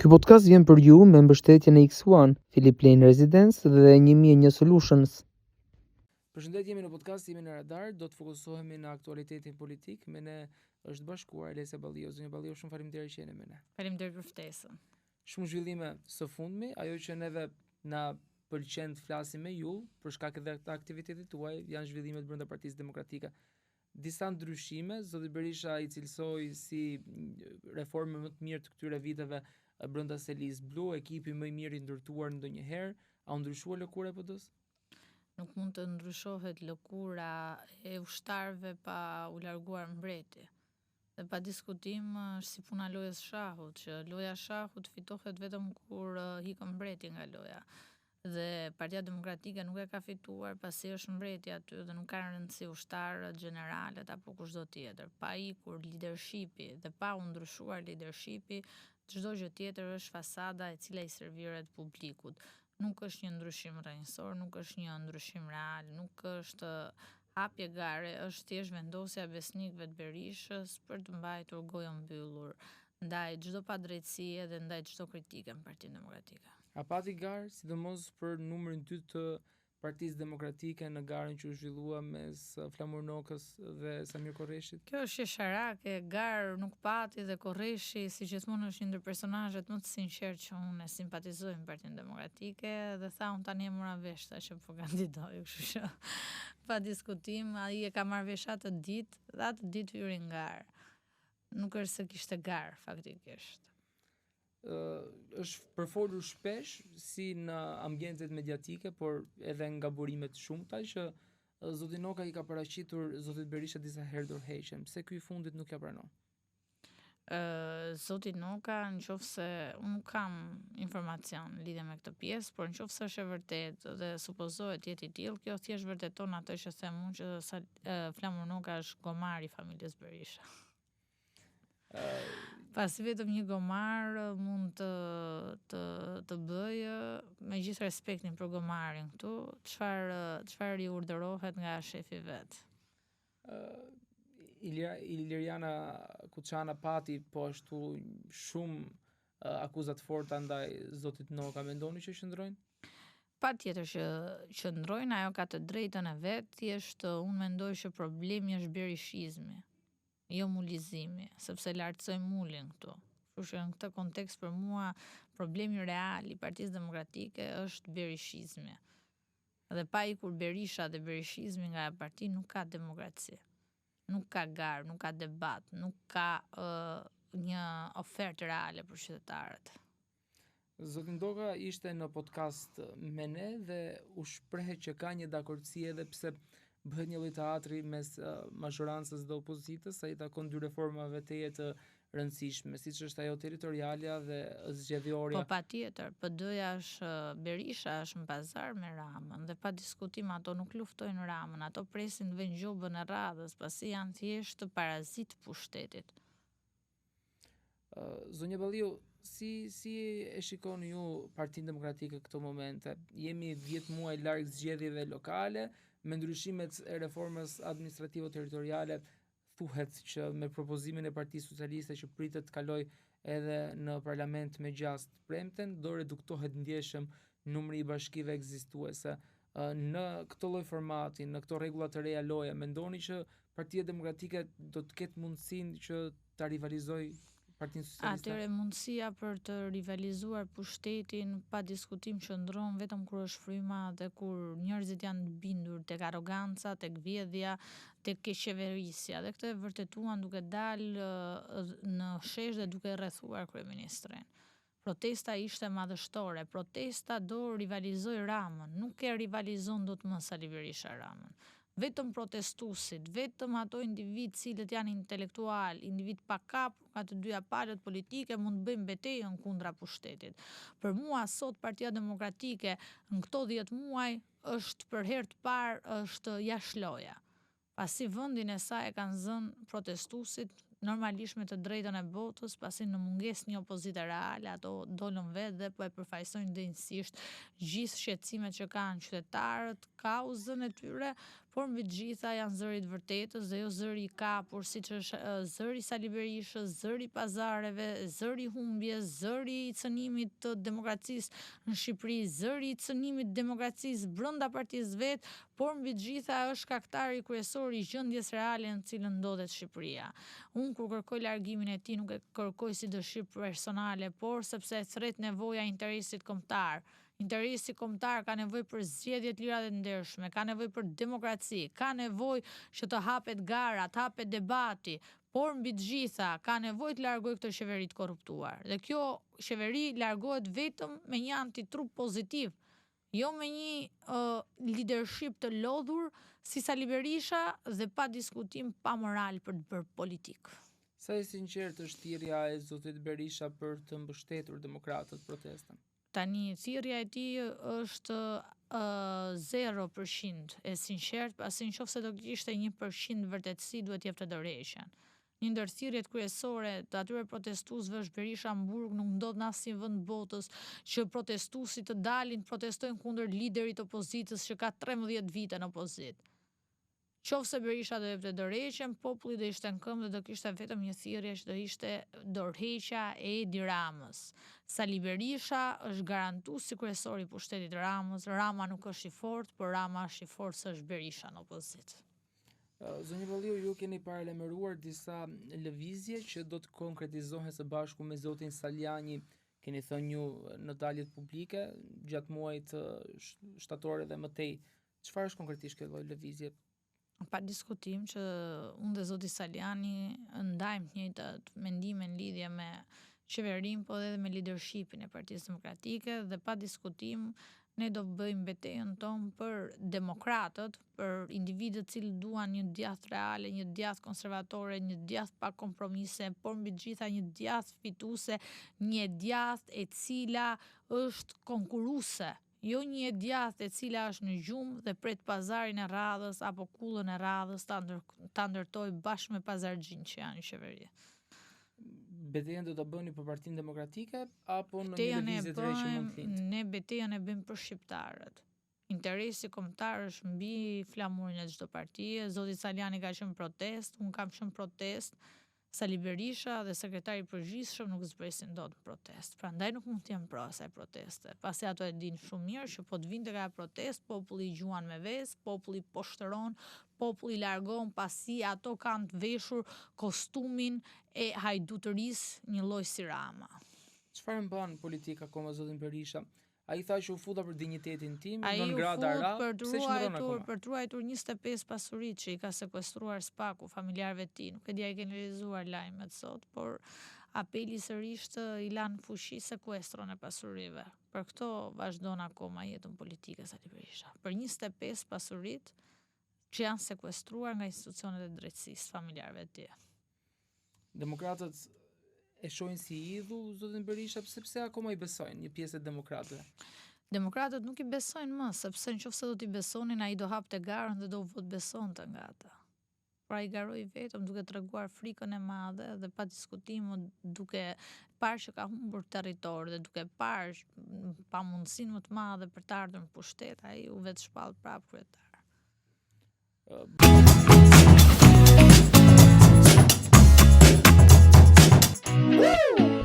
Ky podcast vjen për ju me mbështetjen e X1, Philip Lane Residence dhe 1001 Solutions. Përshëndetje, jemi në podcast, jemi në Radar, do të fokusohemi në aktualitetin politik. Me ne është bashkuar Elesa Balliu. Zonja Balliu, shumë faleminderit që jeni me ne. Faleminderit për ftesën. Shumë zhvillime së fundmi, ajo që neve na pëlqen të flasim me ju për shkak edhe të aktivitetit tuaj janë zhvillimet brenda Partisë Demokratike. Disa ndryshime, zoti Berisha i cilësoi si reforme më të mirë të këtyre viteve brenda Selis Blu, ekipi më i mirë i ndërtuar ndonjëherë. A u ndryshua lëkura e PD-s? Nuk mund të ndryshohet lëkura e ushtarëve pa u larguar mbreti. Dhe pa diskutim është si puna lojës shahut, që loja shahut fitohet vetëm kur hikën mbreti nga loja. Dhe Partia Demokratike nuk e ka fituar pasi është mbreti aty dhe nuk ka rëndësi ushtarët, generalet apo kushdo tjetër. Pa ikur leadershipi dhe pa u ndryshuar leadershipi, çdo gjë tjetër është fasada e cila i serviret publikut. Nuk është një ndryshim rrënjësor, nuk është një ndryshim real, nuk është hapje gare, është thjesht vendosja e besnikëve të Berishës për të mbajtur gojën mbyllur ndaj çdo padrejtësie dhe ndaj çdo kritike në Partinë Demokratike. A pati garë, sidomos për numrin 2 të Partisë Demokratike në garën që u zhvillua mes Flamur Nokës dhe Samir Korreshit? Kjo është shesharake, garë nuk pati dhe Korreshi, si gjithmonë është një ndër personazhet më të sinqertë që unë e simpatizoj në Partinë Demokratike dhe tha unë tani e mora vesh që po kandidoj, kështu që pa diskutim, ai e ka marrë vesh atë ditë dhe atë ditë hyri në garë. Nuk është se kishte garë faktikisht. Është përfolur shpesh si në ambientet mediatike, por edhe nga burimet shumëta që zoti Noka i ka paraqitur zotit Berisha disa herë dorëheqjen. Pse ky i fundit nuk ja pranon? Zoti Noka, nëse unë nuk kam informacion lidhje me këtë pjesë, por nëse është e vërtetë dhe supozohet jetë i tillë, kjo thjesht vërteton atë që them unë që Flamur Noka është gomar i familjes Berisha. Pasi vetëm një gomar mund të bëjë, me gjithë respektin për gomarin këtu, çfarë i urdhërohet nga shefi vet. Iliriana Kuçana pati po ashtu shumë akuzat forta ndaj zotit Noka, mendoni që qëndrojnë? Patjetër që qëndrojnë, ajo ka të drejtën e vet, thjesht unë mendoj që problemi është berishizmi. Jo mulizimi, sepse lartësoj mulin këtu. Kështu që në këtë kontekst për mua problemi real i Partisë Demokratike është berishizmi. Dhe pa ikur Berisha dhe berishizmi nga parti nuk ka demokraci. Nuk ka garë, nuk ka debat, nuk ka një ofertë reale për qytetarët. Zoti Ndoka ishte në podcast me ne dhe u shprehet që ka një dakordsi edhe pse bëhet një lloj teatri mes mazhorancës dhe opozitës, ai takon dy reformave të rëndësishme, siç është ajo territorialja dhe zgjedhjorja. Po patjetër, PD-ja është Berisha është në pazar me Ramën dhe pa diskutim ato nuk luftojnë Ramën, ato presin të vënë gjobën e radhës, pasi janë thjesht parazit pushtetit. Zonja Balliu, si e shikoni ju Partinë Demokratike këto momente? Jemi 10 muaj larg zgjedhjeve lokale, me ndryshimet e reformës administrativo-territoriale, thuhet që me propozimin e Partisë Socialiste që pritet të kaloj edhe në parlament me gjast premten, do reduktohet ndjeshëm numri i bashkive ekzistuese. Në këtë lloj formati, në këto rregulla të reja loje, mendoni që Partia Demokratike do të ketë mundësinë që ta rivalizojë Partinë Socialiste? Atëre mundësia për të rivalizuar pushtetin pa diskutim qëndron vetëm kur është fryma dhe kur njerëzit janë të bindur tek arroganca, tek vjedhja, tek keqeverisja. Dhe këtë e vërtetuan duke dalë në shesh dhe duke rrethuar kryeministrin. Protesta ishte madhështore, protesta do rivalizoj Ramën, nuk e rivalizon dot më Sali Berisha Ramën. Vetëm protestuesit, vetëm ato individ cilët janë intelektual, individ pa kapur nga të dyja palët politike mund të bëjmë betejën kundra pushtetit. Për mua sot Partia Demokratike në këto 10 muaj është për herë të parë është jashtë loja. Pasi vendin e saj e kanë zënë protestuesit normalisht me të drejtën e votës, pasi në mungesë një opozitë reale, ato dolën vetë dhe po e përfaqësojnë dinjësisht gjithë shqetësimet që kanë qytetarët, kauzën e tyre, por mbi të gjitha janë zëri të vërtetës dhe jo zëri i kapur, siç është zëri Sali Berishës, zëri i pazareve, zëri i humbjes, zëri i cënimit të demokracisë në Shqipëri, zëri i cënimit të demokracisë brenda partisë vet, por mbi të gjitha është shkaktari kryesor i gjendjes reale në cilën ndodhet Shqipëria. Unë kur kërkoj largimin e tij nuk e kërkoj si dëshirë personale, por sepse e thret nevoja e interesit kombëtar. Interesi kombëtar ka nevojë për zgjedhje të lira dhe të ndershme, ka nevojë për demokraci, ka nevojë që të hapet gara, të hapet debati, por mbi të gjitha ka nevojë të largojë këtë qeveri të korruptuar. Dhe kjo qeveri largohet vetëm me një antitrup pozitiv, jo me një leadership të lodhur si Sali Berisha dhe pa diskutim, pa moral për të bërë politikë. Sa e sinqertë është thirrja e zotit Berisha për të mbështetur demokratët protestën? Tani, thirrja e tij është 0% e sinqert, pasi nëse do kishte 1% vërtetësi, duhet jepte dorëheqjen. Një ndër thirrjet kryesore të atyre protestuesve është Berisha në Burg, nuk ndodh në asnjë vend botës që protestuesit të dalin protestojnë kundër liderit opozitës që ka 13 vite në opozitë. Qofse Berisha do jepte dorëheqjen, populli do ishte në këmbë dhe do kishte vetëm një thirrje që do ishte dorëheqja e Edi Ramës. Sali Berisha është garantuesi kryesor i pushtetit Ramës. Rama nuk është i fortë, por Rama është i fortë se është Berisha në opozitë. Zonjë Valliu, ju keni paralajmëruar disa lëvizje që do të konkretizohen së bashku me zotin Saliani, keni thënë ju në daljet publike gjatë muajit shtator dhe mëtej. Çfarë është konkretisht kjo lloj lëvizje? Pa diskutim që unë dhe zoti Saliani ndajmë të njëjtat mendime në lidhje me qeverinë, po edhe me leadershipin e Partisë Demokratike, dhe pa diskutim ne do bëjmë betejën tonë për demokratët, për individët cilë duan një djathtë reale, një djathtë konservatore, një djathtë pa kompromise, por mbi të gjitha një djathtë fituese, një djathtë e cila është konkurruese. Jo një djathtë e cila është në gjumë dhe pret pazarin e radhës apo kullën e radhës ta ndërtoj bashkë me pazargjin që janë në qeveri. Betejën do ta bëni për Partinë Demokratike apo në një lëvizje të re që mund të lind? Ne betejën e bëjmë për shqiptarët. Interesi kombëtar është mbi flamurin e çdo partie. Zoti Saliani ka qenë protest, unë kam qenë protest. Sali Berisha dhe sekretari i përgjithshëm nuk zbresin dot në protest. Prandaj nuk mund të jem pro asaj proteste. Pasi ato e dinë shumë mirë që po të vinte ka protest, populli i gjuan me vezë, populli po shtron, populli largon pasi ato kanë të veshur kostumin e hajdutërisë një lloj si Rama. Çfarë mban politika akoma zotin Berisha? Ai tha që u futa për dinjitetin tim, non grata ra, pse qëndron akoma? Për të ruajtur 25 pasuritë që i ka sekuestruar Spaku familjarëve të tij. Nuk e di a i keni lexuar lajmet sot, por apeli sërish të i lanë fuqi sekuestron e pasurive. Për këto vazhdon akoma jetën politike Sali Berisha. Për 25 pasuritë që janë sekuestruar nga institucionet e drejtësisë familjarëve të tij. Demokratët e shohin si idhull zotin Berisha, sepse akoma i besojnë një pjesë e demokratëve. Demokratët nuk i besojnë më, sepse nëse do t'i besonin, ai do hapte garën dhe do vot besonte nga ata. Pra i garoi vetëm duke treguar frikën e madhe dhe pa diskutim, duke parë që ka humbur territor dhe duke parë pamundësinë më të madhe për të ardhur në pushtet, ai u vetë shpall prapë kryetar. Woo!